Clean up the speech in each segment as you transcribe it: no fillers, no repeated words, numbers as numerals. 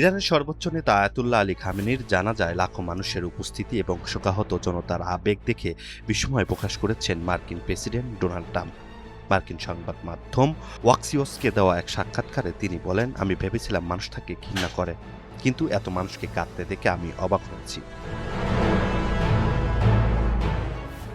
ইরানের সর্বোচ্চ নেতা আয়াতুল্লাহ আলী খামেনির জানাজায় লাখো মানুষের উপস্থিতি এবং শোকাহত জনতার আবেগ দেখে বিস্ময় প্রকাশ করেছেন মার্কিন প্রেসিডেন্ট ডোনাল্ড ট্রাম্প। মার্কিন সংবাদ মাধ্যম ওয়াক্সিওসকে দেওয়া এক সাক্ষাৎকারে তিনি বলেন, আমি ভেবেছিলাম মানুষ তাকে ঘৃণা করে, কিন্তু এত মানুষকে কাঁদতে দেখে আমি অবাক হয়েছি।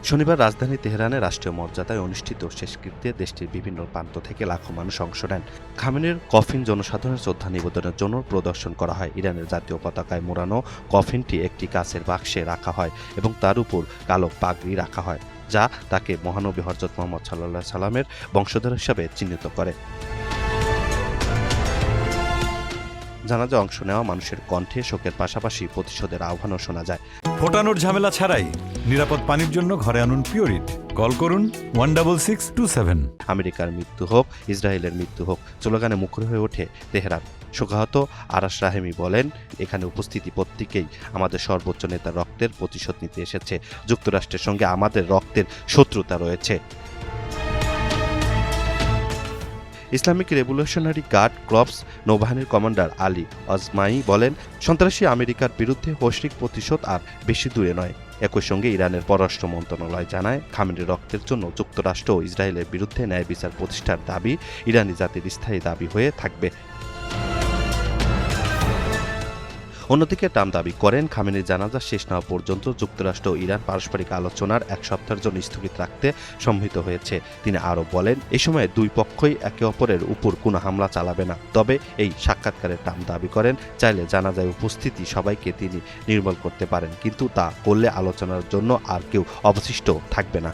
শনিবার রাজধানী তেহরানে রাষ্ট্রীয় মর্যাদায় অনুষ্ঠিত শেষকৃত্যে দেশটির বিভিন্ন প্রান্ত থেকে লাখো মানুষ অংশ নেন। খামেনির কফিন জনসাধারণের শ্রদ্ধা নিবেদনের জন্য প্রদর্শন করা হয়। ইরানের জাতীয় পতাকায় মোড়ানো কফিনটি একটি কাচের বাক্সে রাখা হয় এবং তার উপর কালো পাগড়ি রাখা হয়, যা তাকে মহানবী হযরত মুহাম্মদ সাল্লাল্লাহু আলাইহি সাল্লামের বংশধর হিসাবে চিহ্নিত করে। জানাজায় অংশ নেওয়া মানুষের কণ্ঠে শোকের পাশাপাশি প্রতিশোধের আহ্বানও শোনা যায়। ফোটানোর ঝামেলা ছাড়াই নিরাপদ পানির জন্য ঘরে আনুন পিওরিট। কল করুন 16627। আমেরিকার মৃত্যু হোক, ইসরায়েলের মৃত্যু হোক, স্লোগানে মুখর হয়ে ওঠে তেহরান। শোকাহত আরাশ রাহেমি বলেন, এখানে উপস্থিতি প্রত্যেকেই আমাদের সর্বোচ্চ নেতার রক্তের প্রতিশোধ নিতে এসেছে। যুক্তরাষ্ট্রের সঙ্গে আমাদের রক্তের শত্রুতা রয়েছে। ইসলামিক রেভলিউশনারি গার্ড ক্রপস নৌবাহিনীর কমান্ডার আলী আজমাই বলেন, সন্ত্রাসী আমেরিকার বিরুদ্ধে বৈশ্বিক প্রতিশোধ আর বেশি দূরে নয়। একই সঙ্গে ইরানের পররাষ্ট্র মন্ত্রণালয় জানায়, খামেনির রক্তের জন্য যুক্তরাষ্ট্র ও ইসরায়েলের বিরুদ্ধে ন্যায় বিচার প্রতিষ্ঠার দাবি ইরানি জাতির স্থায়ী দাবি হয়ে থাকবে। অন্যদিকে ট্রাম্প দাবি করেন, খামেনির জানাজা শেষ না হওয়া পর্যন্ত যুক্তরাষ্ট্র ও ইরান পারস্পরিক আলোচনার এক সপ্তাহের জন্য স্থগিত রাখতে সম্মত হয়েছে। তিনি আরও বলেন, এই সময়ে দুই পক্ষই একে অপরের উপর কোনো হামলা চালাবে না। তবে এই সাক্ষাৎকারে ট্রাম্প দাবি করেন, চাইলে জানাজায় উপস্থিতি সবাইকে তিনি নির্মূল করতে পারেন, কিন্তু তা করলে আলোচনার জন্য আর কেউ অবশিষ্ট থাকবে না।